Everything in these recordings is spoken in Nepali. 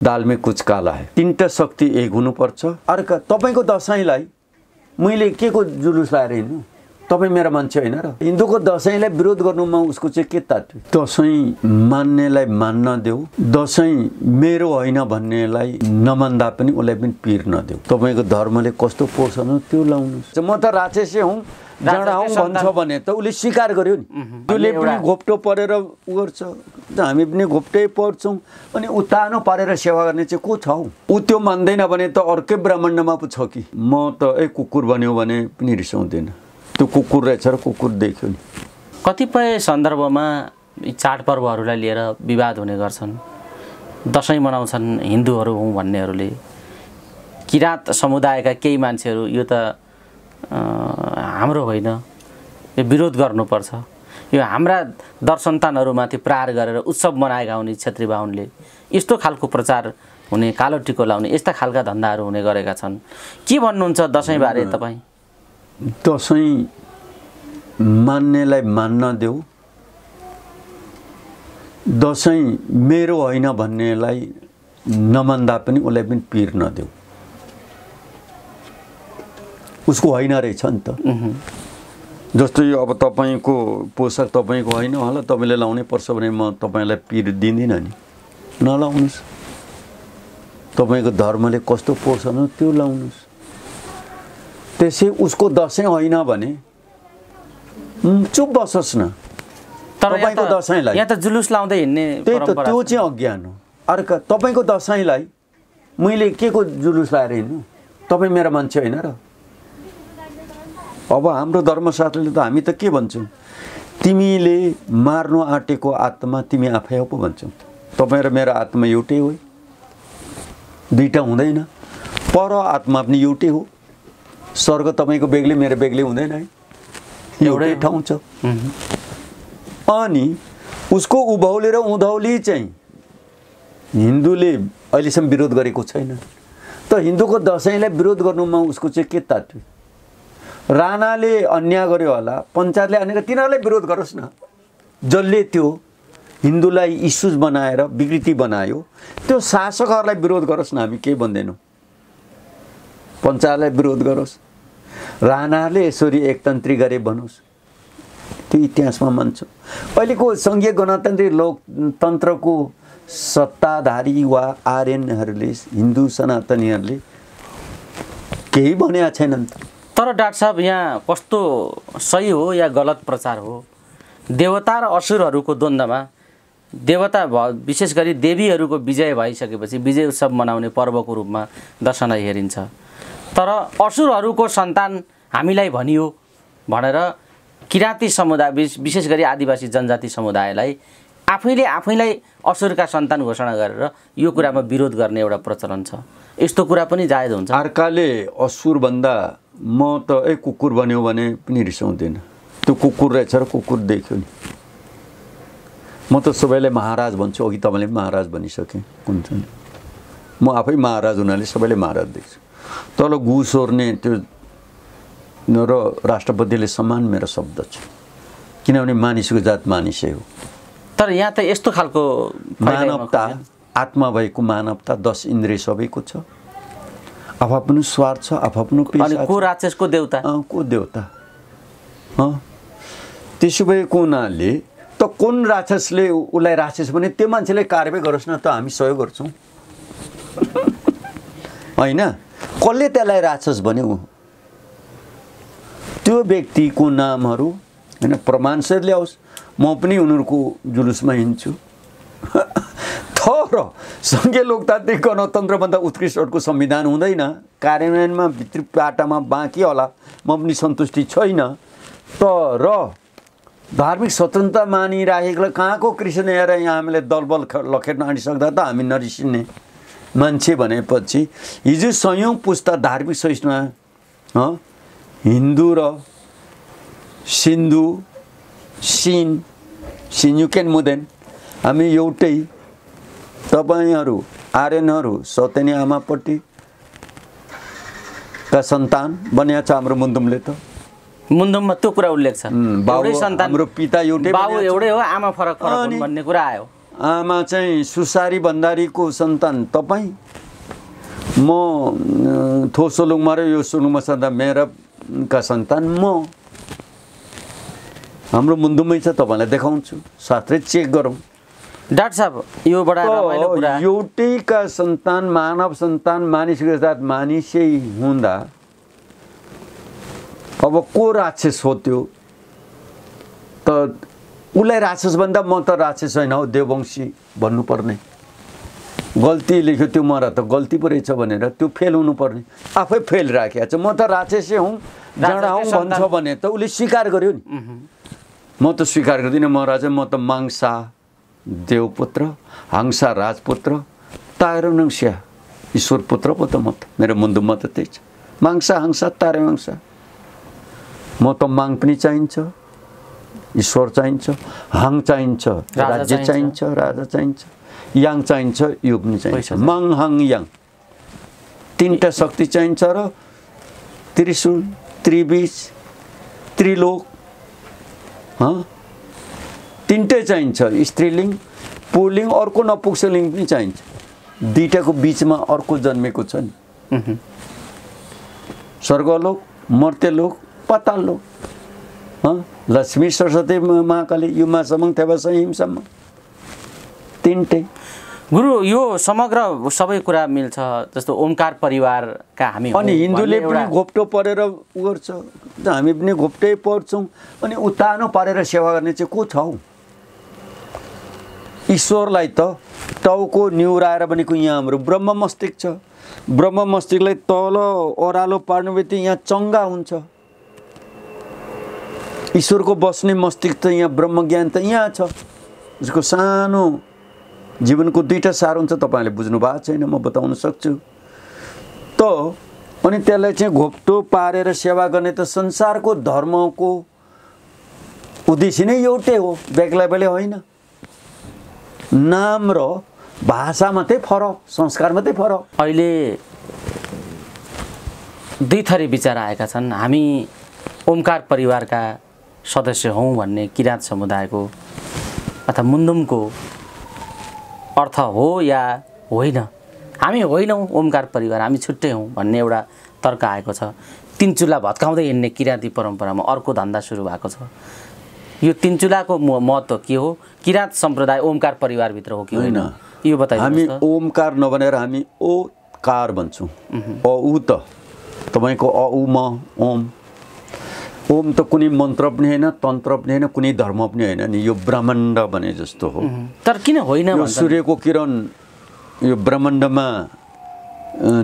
दाल में कुछ काला है। तीनटा शक्ति एक हुनुपर्छ। अर्का तपाईको दशैंलाई मैले के को जुलुस लाएर हिँड्नु? तपाई मेरा मान्छे हैन र? हिन्दूको दशैंलाई विरोध गर्नुमा उसको चाहिँ के तात्पर्य? दशैं मान्नेलाई मान्न देऊ, दशैं मेरो हैन भन्नेलाई नमान्दा पनि उलाई पनि पीर नदेऊ। तपाईको धर्मले कस्तो पोषण त्यो लाउनुस्। म त राक्षसे हुँ जाँडा हुँ भन्छ भने त उले स्वीकार गर्यो नि। त्यसले पनि घोप्टो परेर उ गर्छ, हामी पनि घोप्टै पर्छौं अनि उतानो पारेर सेवा गर्ने चाहिँ को छ? उ त्यो मान्दैन भने त अर्कै ब्रह्माण्डमा पो छ कि। म त कुकुर बन्यो भने पनि रिसाउँदैन। त्यो कुकुर रहेछ र कुकुर देख्यो नि। कतिपय सन्दर्भमा यी चाडपर्वहरूलाई लिएर विवाद हुने गर्छन्। दशैं मनाउँछन् हिन्दूहरू हुँ भन्नेहरूले, किराँत समुदायका केही मान्छेहरू यो त हाम्रो होइन, यो विरोध गर्नुपर्छ, यो हाम्रा दरसन्तानहरूमाथि प्रहार गरेर उत्सव मनाएका हुने क्षेत्री बाहुनले यस्तो खालको प्रचार हुने, कालो टिको लाउने यस्ता खालका धन्दाहरू हुने गरेका छन्। के भन्नुहुन्छ दशैंबारे तपाईँ? दशैं मान्नेलाई मान्न देऊ, दशैं मेरो हैन भन्नेलाई नमान्दा पनि उलाई पनि पीर नदेऊ। उसको हैन रहेछ नि त। जस्तै अब तपाईको पोसाक तपाईको हैन होला, तपाईले लाउनै पर्छ भने म तपाईलाई पीर दिन्दिन नि, नलाउनुस्। तपाईको धर्मले कस्तो पोषण त्यो लाउनुस्। त्यसै उसको दशैं हैन भने चुप बसोस् न। तपाईको दशैंलाई यहाँ त जुलुस लाउँदै हिँड्ने परम्परा त्यो चाहिँ अज्ञान हो। अर्का तपाईको दशैंलाई मैले के को जुलुस लाएर हिँड्नु? तपाई मेरा मान्छे हैन र? अब हाम्रो धर्मशास्त्रले त हामी त के भन्छौं? तिमीले मार्नु आँटेको आत्मा तिमी आफै हो पो भन्छौ। तपाई र मेरो आत्मा एउटै हो, दुईटा हुँदैन। पर आत्मा पनि एउटै हो। स्वर्ग तपाईको बेग्लै मेरो बेग्लै हुँदैन है, एउटै ठाउँ छ। अनि उसको उभौली र उँधौली चाहिँ हिन्दूले अहिलेसम्म विरोध गरेको छैन। त हिन्दूको दशैंलाई विरोध गर्नुमा उसको चाहिँ के तात्पर्य? राणाले अन्याय गर्यो होला, पञ्चायतले अन्याय, तिनीहरूलाई विरोध गरोस् न। जसले त्यो हिन्दूलाई इस्युज बनाएर विकृति बनायो त्यो शासकहरूलाई विरोध गरोस् न, हामी केही भन्दैनौँ। पञ्चायतलाई विरोध गरोस्, राणाले यसरी एकतन्त्री गरे भनोस्, त्यो इतिहासमा मान्छ। अहिलेको संघीय गणतान्त्रिक लोकतन्त्रको सत्ताधारी वा आर्यनहरूले, हिन्दू सनातनीहरूले केही भनेका छैनन्। तर डाक्टर साहब यहाँ कस्तो सही हो या गलत प्रचार हो? देवता र असुरहरूको द्वन्द्वमा देवता विशेष गरी देवीहरूको विजय भइसकेपछि विजय उत्सव मनाउने पर्वको रूपमा दशैंलाई हेरिन्छ। तर असुरहरूको सन्तान हामीलाई भनियो भनेर किराँती समुदाय विशेष गरी आदिवासी जनजाति समुदायलाई आफैलाई असुरका सन्तान घोषणा गरेर यो कुरामा विरोध गर्ने एउटा प्रचलन छ। यस्तो कुरा पनि जायज हुन्छ? अर्काले असुर भन्दा म त कुकुर बन्यो भने पनि रिसाउँदैन। त्यो कुकुर रहेछ र कुकुर देख्यो नि। म त सबैलाई महाराज भन्छु। अघि तपाईले महाराज भनिसके हुन्छ नि। म आफै महाराज हुनाले सबैले महाराज देख्छु। तल घुस ओर्ने त्यो र राष्ट्रपतिले समान मेरो शब्द छ, किनभने मानिसको जात मानिसै हो। तर यहाँ त यस्तो खालको मानवता, आत्मा भएको मानवता 10 इन्द्रिय सबैको छ। आफ्नो स्वार्थ छ, आफ्नो पेशा छ। को राक्षसको देवता? को देवता? त्यसो भएको हुनाले त कुन राक्षसले उसलाई राक्षस भने त्यो मान्छेलाई कारबाही गरोस् न, त हामी सहयोग गर्छौँ हैन? कसले त्यसलाई राक्षस भन्यो? त्यो व्यक्तिको नामहरू हैन प्रमाणसहित ल्याओस्। म पनि उनीहरूको जुलुसमा हिँड्छु। तर संघीय लोकतान्त्रिक गणतन्त्रभन्दा उत्कृष्ट अर्को संविधान हुँदैन। कार्यान्वयनमा भित्री पाटामा बाँकी होला, म पनि सन्तुष्टि छैन। तर धार्मिक स्वतन्त्रता मानिराखेको कहाँको कृष्ण हेर यहाँ हामीले दलबल लखेट्न आँटिसक्दा त हामी नरिसिने मान्छे भनेपछि हिजो सयौं पुस्ता धार्मिक सहिष्णुता हिन्दू र सिन्धु सिन्युकेन मुदेन हामी एउटै। तपाईहरू आर्यनहरू सौतेनी आमापट्टि का सन्तान बन्या छ हाम्रो मुन्दुमले त। मुन्दुममा त्यो कुरा उल्लेख छ। एउटै सन्तान, हाम्रो पिता एउटै, बाबु एउटै हो, आमा फरक फरक हुन् भन्ने कुरा आयो। आमा चाहिँ सुसारी भण्डारीको सन्तान तपाईँ, म थोसोलुङमा र यो सोलुङमा सन्तान मेराका सन्तान म। हाम्रो मुन्दुमै छ, तपाईँलाई देखाउँछु, शास्त्रै चेक गरौँ। डाक्टर साहब यो बडा रमाइलो कुरा। एउटैका सन्तान, मानव सन्तान, मानिसको साथ मानिसै हुँदा अब को राक्षस हो त्यो? त उसलाई राक्षस भन्दा म त राक्षस होइन हौ, देववंशी भन्नुपर्ने। गल्ती लेख्यो त्यो मरा त गल्ती पो रहेछ भनेर त्यो फेल हुनुपर्ने, आफै फेल राखेको छ। म त राक्षसै हुँ, जाँडा हुँ भन्छ भने त उसले स्वीकार गर्यो नि। म त स्वीकार गर्दिनँ, म राजा, म त माङ्सा देवपुत्र, हाङ्सा राजपुत्र, तारनङ्स्या ईश्वर पुत्र पो त म त। मेरो मुन्दुमा त त्यही छ, माङ्सा हाङ्सा तारनङ्सा। म त माङ पनि चाहिन्छ, ईश्वर चाहिन्छ, हाङ चाहिन्छ, राज्य चाहिन्छ, राजा चाहिन्छ, याङ चाहिन्छ, यो पनि चाहिन्छ। माङ हाङ याङ तीनटा शक्ति चाहिन्छ र त्रिशूल, त्रिबीज, त्रिलोक तीनटै चाहिन्छ। स्त्रीलिङ्ग, पुल्लिङ्ग, अर्को नपुंसकलिङ्ग पनि चाहिन्छ। दुईटाको बिचमा अर्को जन्मेको छ नि, स्वर्गलोक, मर्त्यलोक, पाताललोक। लक्ष्मी, सरस्वती, महाकाली, युमा समङ थेवासा हिमसम्म तीनटै। गुरु यो समग्र सबै कुरा मिल्छ, जस्तो ओमकार परिवारका हामी। अनि हिन्दूले पनि घोप्टो परेर उ गर्छ, हामी पनि घोप्टै पर्छौँ। अनि उतानो पारेर सेवा गर्ने चाहिँ को छ हौ? ईश्वरलाई त टाउको निहुराएर भनेको यहाँ हाम्रो ब्रह्म मस्तिष्क छ। ब्रह्म मस्तिष्कलाई तल ओह्रालो पार्नु बित्तिकै यहाँ चङ्गा हुन्छ। ईश्वरको बस्ने मस्तिष्क त यहाँ, ब्रह्म ज्ञान त यहाँ छ। उसको सानो जीवनको दुईटा सार हुन्छ, तपाईँले बुझ्नु भएको छैन, म बताउन सक्छु। त अनि त्यसलाई चाहिँ घोप्टो पारेर सेवा गर्ने त संसारको धर्मको उद्देश्य नै एउटै हो, बेग्ला बेग्लै होइन। नाम र भाषा मात्रै फरक, संस्कार मात्रै फरक। अहिले दुई थरी विचार आएका छन्। हामी ओमकार परिवारका सदस्य हौँ भन्ने किराँत समुदायको अथवा मुन्दुमको अर्थ हो या होइन? हामी होइनौँ ओमकार परिवार, हामी छुट्टै हौँ भन्ने एउटा तर्क आएको छ। तीन चुला भत्काउँदै हिँड्ने किराँती परम्परामा अर्को धन्दा सुरु भएको छ। यो तीन चुलाको महत्त्व के हो? किराँत सम्प्रदाय ओमकार परिवारभित्र हो कि होइन? यो बताइदिनुहोस्। हामी ओमकार नभनेर हामी ओकार भन्छौँ। अ उ त तपाईँको अ उ म ओम। ओम त कुनै मन्त्र पनि होइन, तन्त्र पनि होइन, कुनै धर्म पनि होइन नि, यो ब्रह्माण्ड भने जस्तो हो। तर किन होइन? यो सूर्यको किरण यो ब्रह्माण्डमा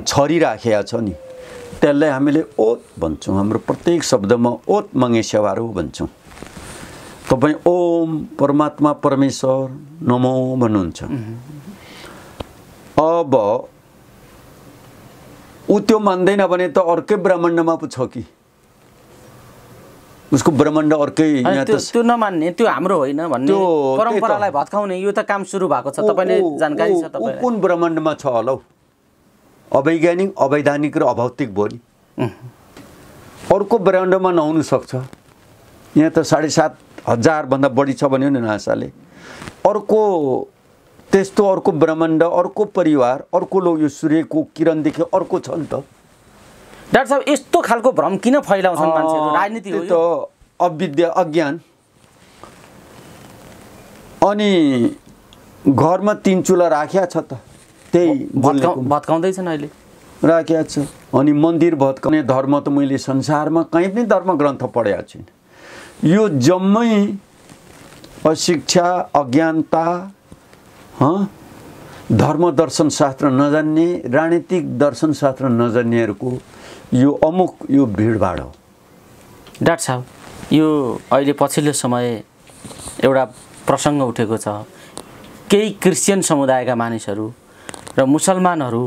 छरिराखेको छ नि, त्यसलाई हामीले ओत भन्छौँ। हाम्रो प्रत्येक शब्दमा ओत मङ्गे सेवारो भन्छौँ। तपाईँ ओम परमात्मा परमेश्वर नमो भन्नुहुन्छ। अब ऊ त्यो मान्दैन भने त अर्कै ब्रह्माण्डमा पो छ कि? उसको ब्रह्माण्ड अर्कै। त्यो नमान्ने, त्यो हाम्रो होइन भन्ने परम्परालाई भत्काउने यो त काम सुरु भएको छ। तपाईँले जानकारी छ? तपाईँ कुन ब्रह्माण्डमा छ होला? अवैज्ञानिक, अवैधानिक र अभौतिक भयो नि। अर्को ब्रह्माण्डमा नहुनु सक्छ। यहाँ त 7,500 भन्दा बढी छ भन्यो नि नासाले। अर्को त्यस्तो अर्को ब्रह्माण्ड, अर्को परिवार, अर्को लोक, यो सूर्यको किरणदेखि अर्को छ नि त। डाक्टर साहब यस्तो खालको भ्रम किन फैलाउँछन् मान्छेहरू? राजनीति हो यो? अविद्या, अज्ञान। अनि घरमा 3 चुला राख्या छ त, त्यही भत्काउँदैछन् अहिले राख्या छ। अनि मन्दिर भत्काउने धर्म त मैले संसारमा कहीँ पनि धर्म ग्रन्थ पढेको छैन। यो जम्मै अशिक्षा, अज्ञानता, धर्म दर्शन शास्त्र नजान्ने, राजनीतिक दर्शन शास्त्र नजान्नेहरूको यो अमुक यो भिडभाड हो। डाक्टर साहब यो अहिले पछिल्लो समय एउटा प्रसङ्ग उठेको छ। केही क्रिस्चियन समुदायका मानिसहरू र मुसलमानहरू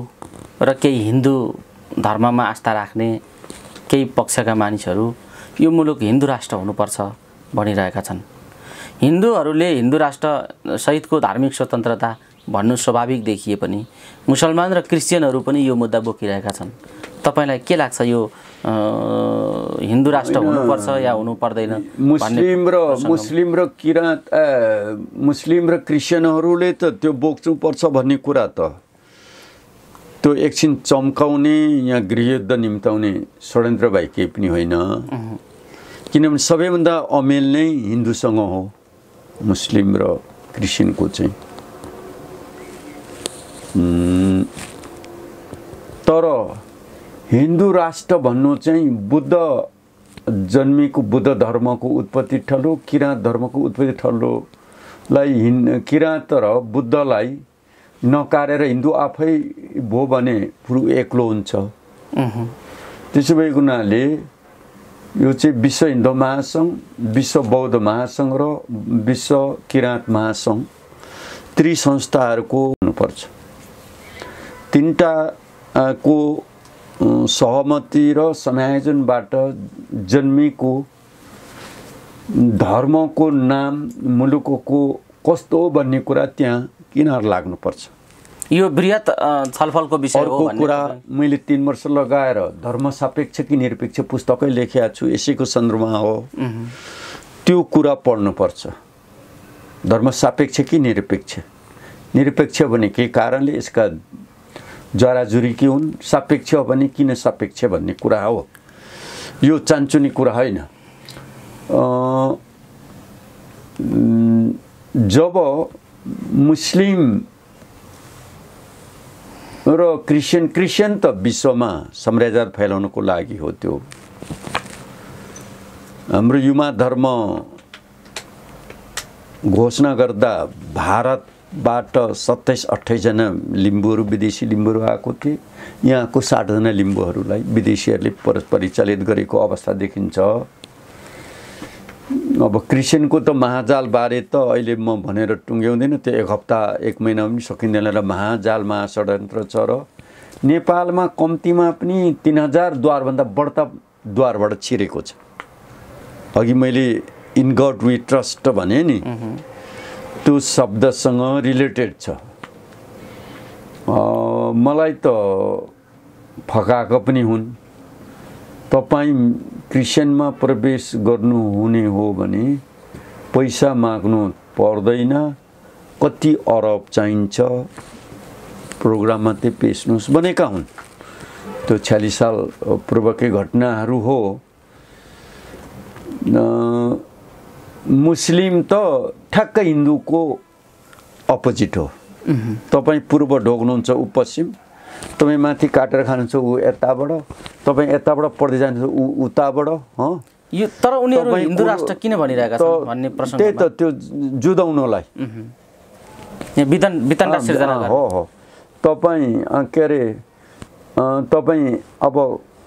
र केही हिन्दू धर्ममा आस्था राख्ने केही पक्षका मानिसहरू यो मुलुक हिन्दू राष्ट्र हुनुपर्छ भनिरहेका छन्। हिन्दूहरूले हिन्दू राष्ट्र सहितको धार्मिक स्वतन्त्रता भन्नु स्वाभाविक देखिए पनि मुसलमान र क्रिस्चियनहरू पनि यो मुद्दा बोकिरहेका छन्। तपाईलाई के लाग्छ यो हिन्दू राष्ट्र हुनुपर्छ या हुनु पर्दैन? मुस्लिम र किराँत मुस्लिम र क्रिस्चियनहरूले त त्यो बोक्नु पर्छ भन्ने कुरा त त्यो एकछिन चम्काउने या गृहयुद्ध निम्ताउने षड्यन्त्र बाहेक केही पनि होइन। किनभने सबैभन्दा अमेल नै हिन्दूसँग हो, मुस्लिम र क्रिस्चियनको चाहिँ। तर हिन्दू राष्ट्र भन्नु चाहिँ बुद्ध जन्मेको बुद्ध धर्मको उत्पत्ति ठलो, किराँत धर्मको उत्पत्ति ठलोलाई किराँत र बुद्धलाई नकारेर हिन्दू आफै भो भने पुरो एक्लो हुन्छ। त्यसो भएको हुनाले यो चाहिँ विश्व हिन्दू महासङ्घ, विश्व बौद्ध महासङ्घ र विश्व किराँत महासङ्घ त्रिसंस्थाहरूको हुनुपर्छ। तिनटाको सहमति र समायोजनबाट जन्मेको धर्मको नाम मुलुकको कस्तो भन्ने कुरा त्यहाँ किनार लाग्नुपर्छ। यो बृहत छलफलको विषय हो भन्ने कुरा मैले 3 वर्ष लगाएर धर्म सापेक्ष कि निरपेक्ष पुस्तकै लेखेको छु, यसैको सन्दर्भमा हो। त्यो कुरा पढ्नुपर्छ। धर्म सापेक्ष कि निरपेक्ष? निरपेक्ष भने के कारणले यसका जराजुरी के हुन्, सापेक्ष भने किन सापेक्ष भन्ने कुरा हो। यो चान्चुने कुरा होइन। जब मुस्लिम र क्रिस्चियन त विश्वमा साम्राज्यवाद फैलाउनको लागि हो। त्यो हाम्रो युमा धर्म घोषणा गर्दा भारतबाट 27-28 जना लिम्बूहरू, विदेशी लिम्बूहरू आएको थिए। यहाँको 60 जना लिम्बूहरूलाई विदेशीहरूले परिचालित गरेको अवस्था देखिन्छ। अब क्रिस्चियनको त महाजाल बारे त अहिले म भनेर टुङ्ग्याउँदैन, त्यो 1 हप्ता 1 महिना पनि सकिँदैन र महाजाल महाषड्यन्त्र छ। र नेपालमा कम्तीमा पनि 3000 द्वारभन्दा बढ्ता द्वारबाट छिरेको छ। अघि मैले इन गड वी ट्रस्ट भने नि, त्यो शब्दसँग रिलेटेड छ। मलाई त फकाएको पनि हुन्। तपाईँ क्रिस्चियनमा प्रवेश गर्नु हुने हो भने पैसा माग्नु पर्दैन, कति अरब चाहिन्छ प्रोग्राममा त्यो पेस्नुहोस् भनेका हुन्। त्यो 46 साल पूर्वकै घटनाहरू हो। मुस्लिम त ठ्याक्कै हिन्दूको अपोजिट हो। तपाईँ पूर्व ढोग्नुहुन्छ, ऊ पश्चिम। तपाईँ माथि काटेर खानुहुन्छ, ऊ यताबाट। तपाईँ यताबाट पढ्दै जानुहुन्छ, ऊ उताबाट। यो तर उनीहरू हिन्दू राष्ट्र किन भनिरहेका छन् भन्ने प्रश्न। त्यही त, त्यो जुदाउनलाई वितण्डा सिर्जना हो। तपाईँ के अरे, तपाईँ अब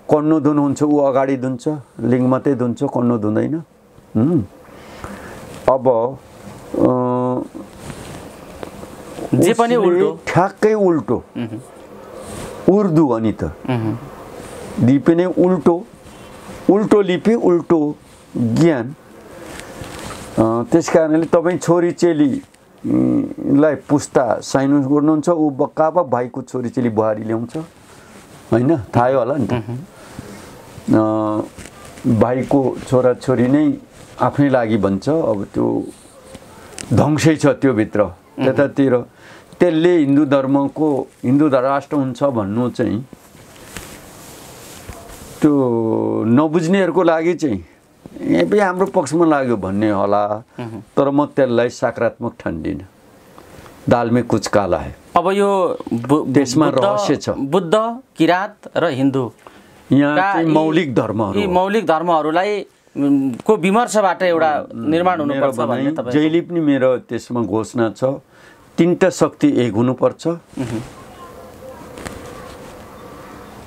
कन्नु धुनुहुन्छ, ऊ अगाडि धुन्छ, लिङ्ग मात्रै धुन्छ, कन्नु धुँदैन। अब जे पनि उल्टो, ठ्याक्कै उल्टो। उर्दू अनि त लिपि नै उल्टो, उल्टो लिपि उल्टो ज्ञान। त्यस कारणले तपाईँ छोरी चेलीलाई पुस्ता साइनु गर्नुहुन्छ, ऊ बक्काबा भाइको छोरी चेली बुहारी ल्याउँछ, होइन? थाहै होला नि त। भाइको छोराछोरी नै आफ्नै लागि भन्छ। अब त्यो ध्वंसै छ त्यो भित्र त्यतातिर। त्यसले हिन्दू धर्मको हिन्दू राष्ट्र हुन्छ भन्नु चाहिँ त्यो नबुझ्नेहरूको लागि चाहिँ यही पनि हाम्रो पक्षमा लाग्यो भन्ने होला। तर म त्यसलाई सकारात्मक ठान्दिनँ। दालमै कुछ काला है। अब यो त्यसमा रहस्य छ। बुद्ध, किराँत र हिन्दू यहाँ चाहिँ मौलिक धर्महरू, यी मौलिक धर्महरूलाई को विमर्शबाट एउटा निर्माण हुनुपर्छ भन्ने तपाईँ जहिले पनि मेरो त्यसमा घोषणा छ। 3टा शक्ति एक हुनुपर्छ,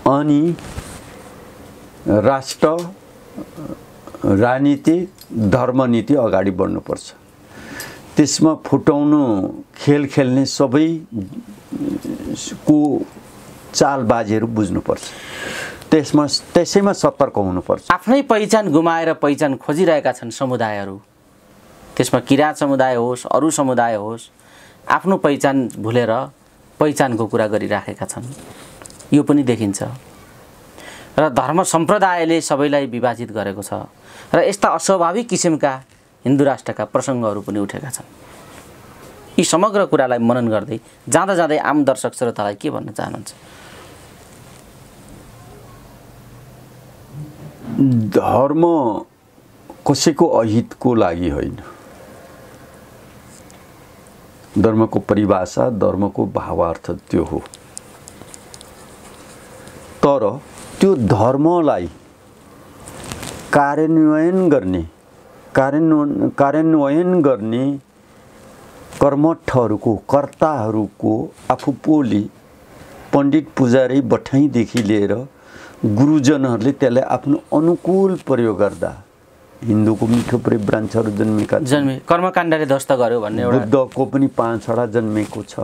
अनि राष्ट्र, राजनीति, धर्मनीति अगाडि बढ्नुपर्छ। त्यसमा फुटाउनु खेल खेल्ने सबैको चालबाजीहरू बुझ्नुपर्छ। त्यसैमा सतर्क हुनुपर्छ। आफ्नै पहिचान गुमाएर पहिचान खोजिरहेका छन् समुदायहरू। त्यसमा किराँत समुदाय होस्, अरू समुदाय होस्, आफ्नो पहिचान भुलेर पहिचानको कुरा गरिराखेका छन्। यो पनि देखिन्छ। र धर्म सम्प्रदायले सबैलाई विभाजित गरेको छ र यस्ता अस्वाभाविक किसिमका हिन्दू राष्ट्रका प्रसङ्गहरू पनि उठेका छन्। यी समग्र कुरालाई मनन गर्दै जाँदा जाँदै आम दर्शक श्रोतालाई के भन्न चाहनुहुन्छ? धर्म कसैको अहितको लागि होइन। धर्मको परिभाषा, धर्मको भावार्थ त्यो हो। तर त्यो धर्मलाई कार्यान्वयन गर्ने कर्मठहरूको, कर्ताहरूको आफू पोली पण्डित पुजारी बठाइदेखि लिएर गुरुजनहरूले त्यसलाई आफ्नो अनुकूल प्रयोग गर्दा हिन्दूको मिठो ब्रान्चहरू कर्मकाण्डले ध्वस्त गर्यो भन्ने एउटा, बुद्धको पनि 5वटा जन्मेको छ,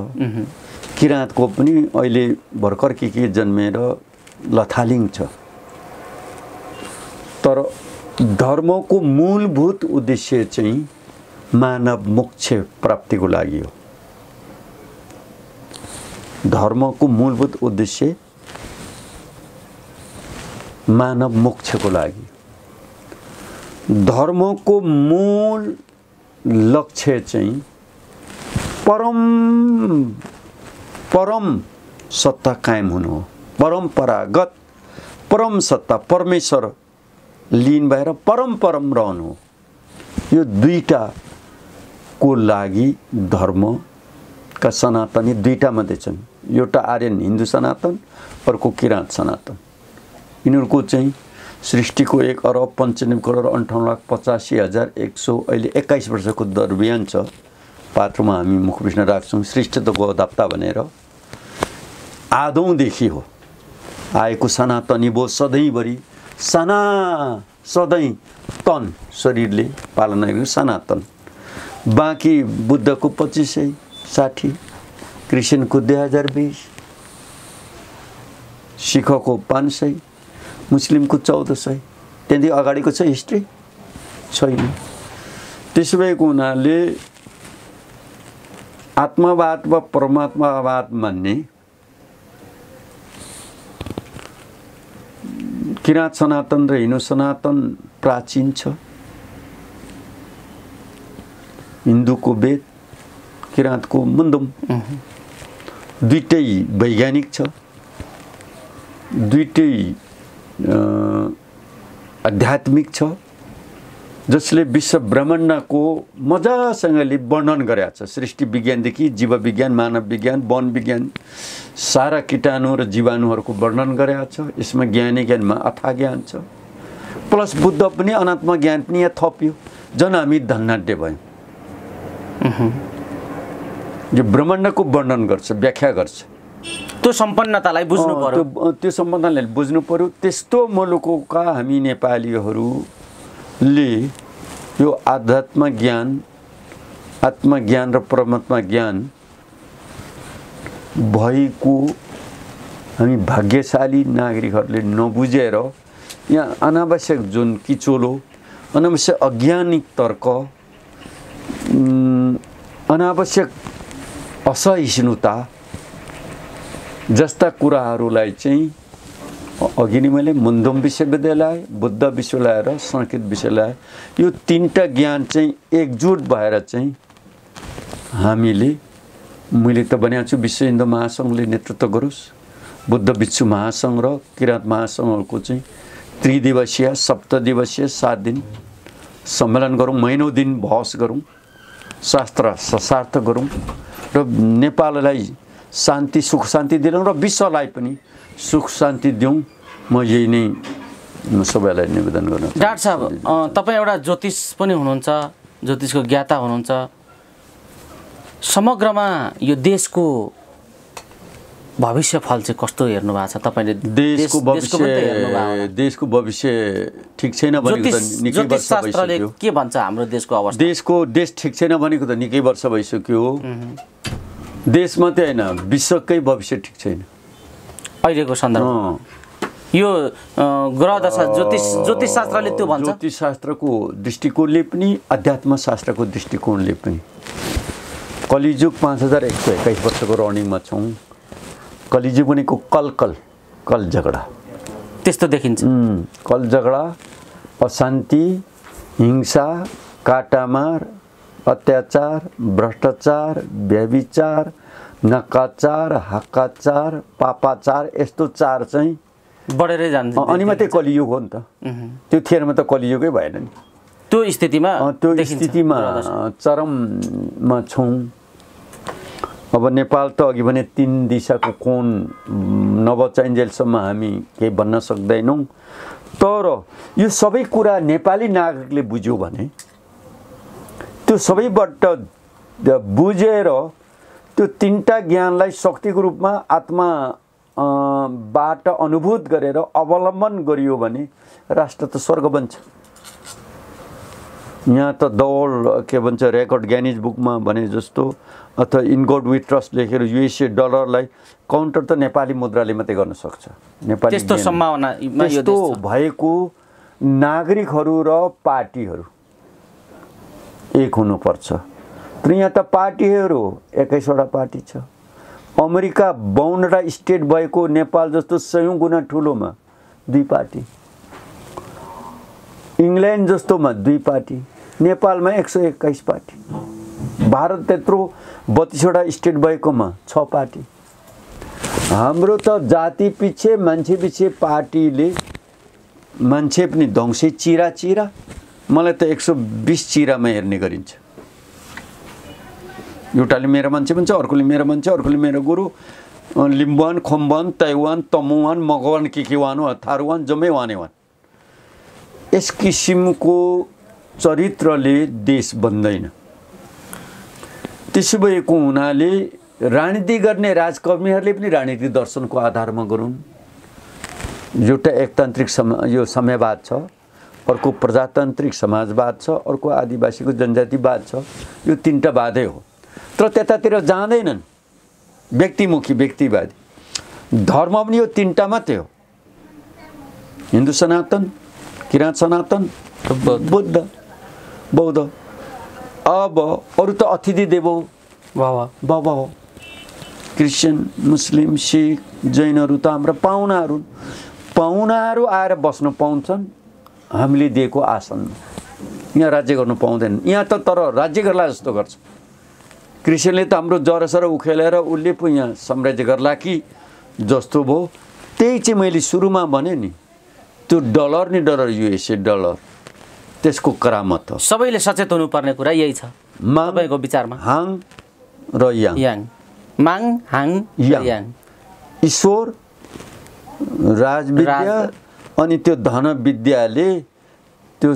किराँतको पनि अहिले भर्खर के जन्मेर लथालिङ छ। तर धर्मको मूलभूत उद्देश्य चाहिँ मानव मोक्ष प्राप्तिको लागि हो। धर्मको मूलभूत उद्देश्य मानव मोक्षको लागि। धर्मको मूल लक्ष्य चाहिँ परम सत्ता कायम हुनु हो। परम्परागत परम सत्ता परमेश्वर लीन भएर परम रहनु हो। यो दुईटा को लागि धर्मका सनातनी दुईटा मात्रै छन्। एउटा आर्यन हिन्दू सनातन, अर्को किराँत सनातन। यिनीहरूको चाहिँ सृष्टिको 1,95,58,85,100 अहिले 21 वर्षको दरमियान छ। पात्रमा हामी मुखविष्ण राख्छौँ सृष्टि त गोदाप्ता भनेर आदौँदेखि हो आएको सनातनी भो सधैँभरि सधैँ तन शरीरले पालना गरेको सनातन। बाँकी बुद्धको 2560, क्रिस्चियनको 2020, सिखको 500, मुस्लिमको 1400। त्यहाँदेखि अगाडिको छ हिस्ट्री छैन। त्यसो भएको हुनाले आत्मवाद वा परमात्मावाद मान्ने किराँत सनातन र हिन्दू सनातन प्राचीन छ। हिन्दूको वेद, किराँतको मुन्दुम, दुईटै वैज्ञानिक छ, दुईटै आध्यात्मिक छ, जसले विश्व ब्रह्माण्डको मजासँगले वर्णन गरेको छ। सृष्टि विज्ञानदेखि जीव विज्ञान, मानव विज्ञान, वन विज्ञान, सारा कीटाणु र जीवाणुहरूको वर्णन गरेको छ। यसमा ज्ञानी ज्ञानमा अथाह ज्ञान छ। प्लस बुद्ध पनि अनात्म ज्ञान पनि यहाँ थप्यो। झन् हामी धन्नाढ्य भयौँ। यो ब्रह्माण्डको वर्णन गर्छ, व्याख्या गर्छ। त्यो सम्पन्नतालाई बुझ्नु पर्यो। त्यो सम्पन्नतालाई बुझ्नु पर्यो। त्यस्तो मुलुकका हामी नेपालीहरूले यो आत्मज्ञान र परमात्मा ज्ञान भएको हामी भाग्यशाली नागरिकहरूले नबुझेर यहाँ अनावश्यक जुन किचोलो, अनावश्यक अज्ञानिक तर्क, अनावश्यक असहिष्णुता जस्ता कुराहरूलाई चाहिँ अघि नै मैले मुन्दुम विश्वविद्यालय, बुद्ध विश्वविद्यालय र संस्कृत विश्वविद्यालय यो तीनटा ज्ञान चाहिँ एकजुट भएर चाहिँ मैले त भनेको छु विश्व हिन्दू महासङ्घले नेतृत्व गरोस्। बुद्ध भिक्षु महासङ्घ र किराँत महासङ्घको चाहिँ त्रिदिवसीय, सप्तदिवसीय 7 दिन सम्मेलन गरौँ, महिनौँ दिन बहस गरौँ, शास्त्र सशार्थ गरौँ र नेपाललाई शान्ति सुख शान्ति दिलाउँ र विश्वलाई पनि सुख शान्ति दिउँ। म यही नै सबैलाई निवेदन गर्न चाहन्छु। डाक्टर साहब, तपाईँ एउटा ज्योतिष पनि हुनुहुन्छ, ज्योतिषको ज्ञाता हुनुहुन्छ। समग्रमा यो देशको भविष्यफल चाहिँ कस्तो हेर्नु भएको छ तपाईँले? देशको भविष्य ठिक छैन भनेको त निकै वर्ष भइसक्यो। के भन्छ हाम्रो देशको अवस्था? देश ठिक छैन भनेको त निकै वर्ष भइसक्यो। देश मात्रै होइन, विश्वकै भविष्य ठिक छैन अहिलेको सन्दर्भमा। यो ग्रह दशा ज्योतिष शास्त्रले त्यो भन्छ। ज्योतिष शास्त्रको दृष्टिकोणले पनि अध्यात्म शास्त्रको दृष्टिकोणले पनि कलिजुग 5121 वर्षको रनिङमा छौँ। कलिजुग भनेको कल झगडा, त्यस्तो देखिन्छ। कल झगडा, अशान्ति, हिंसा, काटामार, अत्याचार, भ्रष्टाचार, व्यभिचार, नकाचार, हक्काचार, पापाचार, यस्तो चार चाहिँ बढेरै जान्छ। अनि मात्रै कलियुग हो नि त। त्यो थिएनमा त कलियुगै भएन नि। त्यो स्थितिमा चरममा छौँ। अब नेपाल त अघि भने 3 दिशाको कोण नबचाइन्जेलसम्म हामी केही भन्न सक्दैनौँ। तर यो सबै कुरा नेपाली नागरिकले बुझ्यो भने, त्यो सबैबाट बुझेर त्यो 3टा ज्ञानलाई शक्तिको रूपमा आत्मा बाट अनुभूत गरेर अवलम्बन गरियो भने राष्ट्र त स्वर्ग बन्छ। यहाँ त दौड के भन्छ रेकर्ड गिनिज बुकमा भने जस्तो अथवा इन गॉड वी ट्रस्ट लेखेर युएसए डलरलाई काउन्टर त नेपाली मुद्राले मात्रै गर्न सक्छ। नेपाली त्यस्तो सम्भावना त्यस्तो भएको नागरिकहरू र पार्टीहरू एक हुनुपर्छ। तर यहाँ त पार्टीहरू 21वटा पार्टी छ। अमेरिका 52वटा स्टेट भएको नेपाल जस्तो 100 गुणा ठुलोमा 2 पार्टी, इङ्ल्यान्ड जस्तोमा 2 पार्टी, नेपालमा 121 पार्टी, भारत त्यत्रो 32वटा स्टेट भएकोमा 6 पार्टी। हाम्रो त जाति पछि मान्छे पछि पार्टीले मान्छे पनि दङ्से चिरा चिरा, मलाई त 120 चिरामा हेर्ने गरिन्छ। एउटाले मेरो मान्छे भन्छ, अर्कोले मेरो मान्छे, अर्कोले मेरो गुरु, लिम्बुवान, खोम्बुवान, ताइवान, तमुवान, मगवान, केकेवान, थारुवान, जम्मै वानेवान। यस किसिमको चरित्रले देश बन्दैन। त्यसो भएको हुनाले राजनीति गर्ने राजकर्मीहरूले पनि राजनीतिक दर्शनको आधारमा गरून्। एउटा एकतान्त्रिक यो साम्यवाद छ, अर्को प्रजातान्त्रिक समाजवाद छ, अर्को आदिवासीको जनजातिवाद छ। यो 3टा वादै हो। तर त्यतातिर जाँदैनन्, व्यक्तिमुखी व्यक्तिवादी। धर्म पनि यो 3टा मात्रै हो, हिन्दू सनातन, किराँत सनातन, बुद्ध बौद्ध। अब अरू त अतिथि देवो भव हो। क्रिस्चियन, मुस्लिम, सिख, जैनहरू त हाम्रा पाहुनाहरू। पाहुनाहरू आएर बस्न पाउँछन् हामीले दिएको आसनमा। यहाँ राज्य गर्नु पाउँदैन। यहाँ त तर राज्य गर्ला जस्तो गर्छ। क्रिस्चियनले त हाम्रो जरसर उखेलेर उसले पो यहाँ साम्राज्य गर्ला कि जस्तो भयो। त्यही चाहिँ मैले सुरुमा भने नि, त्यो डलर नि डलर, युएसए डलर, त्यसको करामत हो। सबैले सचेत हुनुपर्ने कुरा यही छ तपाईको विचारमा। हाङ र याङ, माङ, हाङ, याङ, ईश्वर, राजविद्या अनि त्यो धन विद्याले त्यो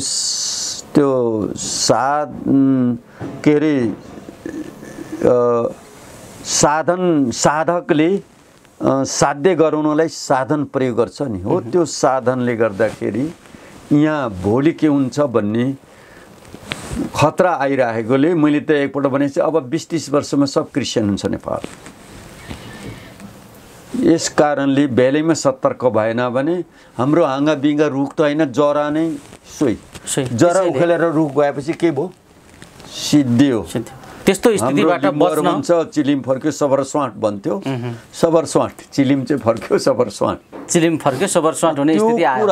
के अरे साधकले साध्य गराउनलाई साधन प्रयोग गर्छ नि, हो त्यो साधनले गर्दाखेरि यहाँ भोलि के हुन्छ भन्ने खतरा आइरहेकोले मैले त एकपल्ट भनेको छु, अब 20-30 वर्षमा सब क्रिस्चियन हुन्छ नेपाल। यस कारणले बेलैमा सतर्क भएन भने हाम्रो हाँगा बिङ्गा रुख त होइन, जरा नै सोही। जरा उखेलेर रुख गएपछि के भयो? सिद्धियो। त्यस्तो स्थितिबाट बच्न भन्छ चिलिम फर्क्यो सबर स्वाट भन्थ्यो। सबर स्वाट, चिलिम चाहिँ फर्क्यो सबर स्वाट, चिलिम फर्क्यो सबर स्वाट हुने स्थिति आयो।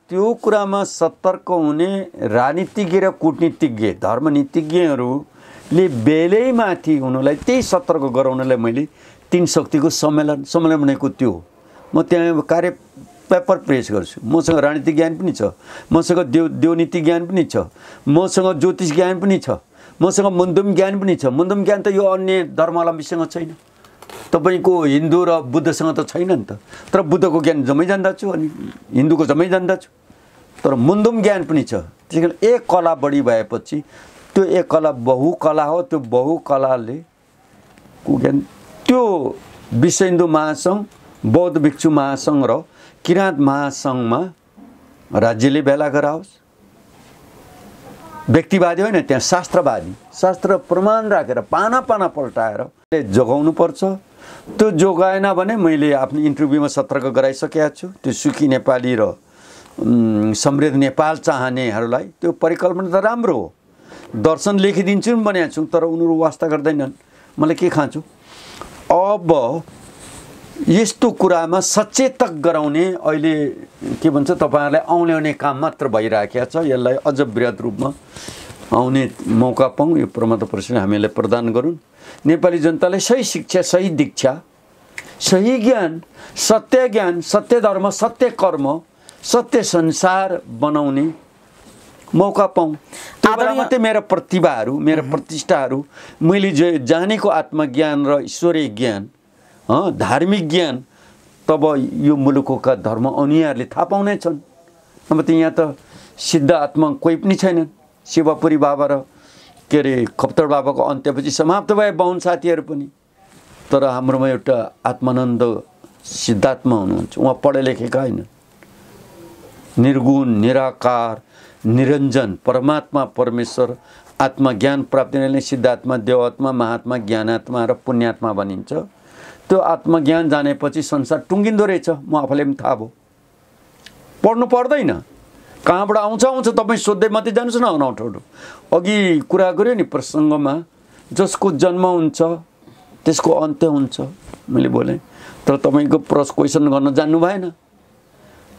त्यो कुरामा सतर्क हुने राजनीतिज्ञ र कूटनीतिज्ञ धर्मनीतिज्ञहरूले बेलैमाथि हुनुलाई, त्यही सतर्क गराउनलाई मैले 3 शक्तिको सम्मेलन भनेको त्यो हो। म त्यहाँ कार्य पेपर प्रेस गर्छु। मसँग राजनीतिक ज्ञान पनि छ, मसँग देवनीति ज्ञान पनि छ, मसँग ज्योतिष ज्ञान पनि छ, मसँग मुन्दुम ज्ञान पनि छ। मुन्दुम ज्ञान त यो अन्य धर्मावलम्बीसँग छैन, तपाईको हिन्दू र बुद्धसँग त छैन नि त। तर बुद्धको ज्ञान जम्मै जान्दछु अनि हिन्दूको जम्मै जान्दछु, तर मुन्दुम ज्ञान पनि छ। त्यसैले एक कला बढी भएपछि त्यो एक कला बहुकला हो। त्यो बहुकलाले को ज्ञान त्यो विश्व हिन्दू महासङ्घ, बौद्ध भिक्षु महासङ्घ र किराँत महासङ्घमा राज्यले भेला गराओस्। व्यक्तिवादी होइन, त्यहाँ शास्त्रवादी, शास्त्र प्रमाण राखेर पाना पल्टाएर जोगाउनु पर्छ। त्यो जोगाएन भने मैले आफ्नो इन्टरभ्यूमा सतर्क गराइसकेका छु। त्यो सुखी नेपाली र समृद्ध नेपाल चाहनेहरूलाई त्यो परिकल्पना त राम्रो हो। दर्शन लेखिदिन्छु नि भनेको छु, तर उनीहरू वास्ता गर्दैनन्। मलाई के खान्छु? अब यस्तो कुरामा सचेतक गराउने अहिले के भन्छ तपाईँहरूलाई आउने काम मात्र भइराखेको छ। यसलाई अझ बृहत रूपमा आउने मौका पाऊँ, यो प्रमाता परमेश्वरले हामीलाई प्रदान गरून्। नेपाली जनतालाई सही शिक्षा, सही दीक्षा, सही ज्ञान, सत्य धर्म, सत्य कर्म, सत्य संसार बनाउने मौका पाऊँ। त्यो बेला मात्रै मेरा प्रतिभाहरू, मेरा प्रतिष्ठाहरू, मैले जो जानेको आत्मज्ञान र ईश्वरीय ज्ञान, धार्मिक ज्ञान, तब यो मुलुकका धर्म अनुयायीहरूले थाहा पाउनेछन्। अब त यहाँ त सिद्ध आत्मा कोही पनि छैनन्। शिवपुरी बाबा र के अरे खप्तर बाबाको अन्त्यपछि समाप्त भए बाहुन साथीहरू पनि। तर हाम्रोमा एउटा आत्मानन्द सिद्धात्मा हुनुहुन्छ, उहाँ पढे लेखेका होइन। निर्गुण, निराकार, निरञ्जन परमात्मा परमेश्वर आत्मज्ञान प्राप्ति नै सिद्धात्मा, देवात्मा, महात्मा, ज्ञानात्मा र पुण्यात्मा भनिन्छ। त्यो आत्मज्ञान जानेपछि संसार टुङ्गिँदो रहेछ। म आफूलाई पनि थाहा भयो। पढ्नु पर्दैन, कहाँबाट आउँछ तपाईँ सोध्दै मात्रै जानुहोस् न। अनौठो अघि कुरा गऱ्यो नि प्रसङ्गमा, जसको जन्म हुन्छ त्यसको अन्त्य हुन्छ, मैले बोलेँ। तर तपाईँको क्वेसन गर्न जान्नु भएन।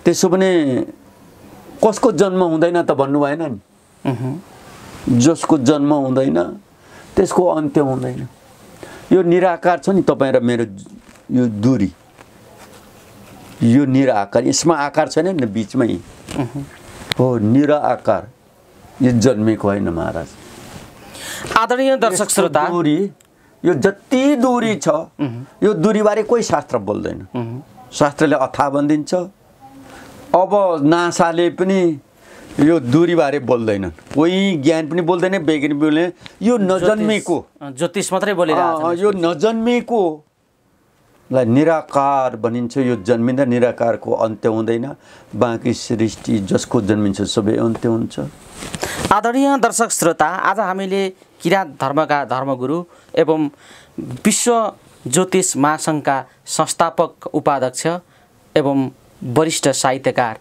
त्यसो भने कसको जन्म हुँदैन त भन्नु भएन नि। जसको जन्म हुँदैन त्यसको अन्त्य हुँदैन। यो निराकार छ नि तपाईँ र मेरो यो दूरी, यो निराकार, यसमा आकार छैन नि बिचमै हो, निराकार। यो जन्मेको होइन महाराज। आदरणीय दर्शक श्रोता, दूरी, यो जति दूरी छ यो दूरीबारे कोही शास्त्र बोल्दैन। शास्त्रले अथाह भनिदिन्छ। अब नासाले पनि यो दूरीबारे बोल्दैनन्, कोही ज्ञान पनि बोल्दैन, वैज्ञानिक बोल्दैन। यो नजन्मेको ज्योतिष मात्रै बोलिरहेको छ। यो नजन्मेको लाई निराकार भनिन्छ। यो जन्मिँदा निराकारको अन्त्य हुँदैन। बाँकी सृष्टि जसको जन्मिन्छ सबै अन्त्य हुन्छ। आदरणीय दर्शक श्रोता, आज हामीले किराँत धर्मका धर्मगुरु एवं विश्व ज्योतिष महासङ्घका संस्थापक उपाध्यक्ष एवं वरिष्ठ साहित्यकार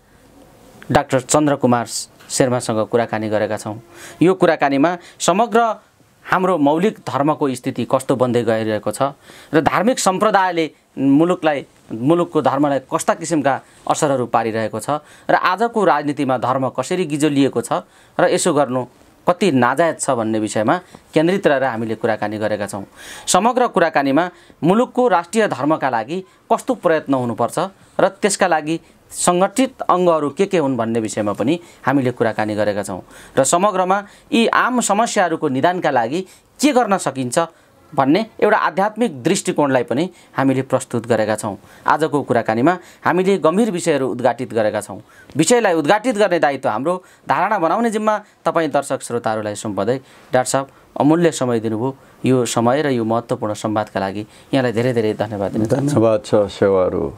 डाक्टर चन्द्रकुमार शेर्मासँग कुराकानी गरेका छौँ। यो कुराकानीमा समग्र हाम्रो मौलिक धर्मको स्थिति कस्तो बन्दै गइरहेको छ र धार्मिक सम्प्रदायले मुलुकको धर्मलाई कस्ता किसिमका असरहरू पारिरहेको छ र आजको राजनीतिमा धर्म कसरी गिजोलिएको छ र यसो गर्नु कति नाजायज छ भन्ने विषयमा केन्द्रित रहेर हामीले कुराकानी गरेका छौँ। समग्र कुराकानीमा मुलुकको राष्ट्रिय धर्मका लागि कस्तो प्रयत्न हुनुपर्छ र त्यसका लागि सङ्गठित अङ्गहरू के हुन् भन्ने विषयमा पनि हामीले कुराकानी गरेका छौँ र समग्रमा यी आम समस्याहरूको निदानका लागि के गर्न सकिन्छ भन्ने एउटा आध्यात्मिक दृष्टिकोणलाई पनि हामीले प्रस्तुत गरेका छौँ। आजको कुराकानीमा हामीले गम्भीर विषयहरू उद्घाटित गरेका छौँ। विषयलाई उद्घाटित गर्ने दायित्व हाम्रो, धारणा बनाउने जिम्मा तपाईँ दर्शक श्रोताहरूलाई सुम्पदै डाक्टर साहब अमूल्य समय दिनुभयो। यो समय र यो महत्त्वपूर्ण संवादका लागि यहाँलाई धेरै धेरै धन्यवाद दिनु। धन्यवाद छ सेवाहरू।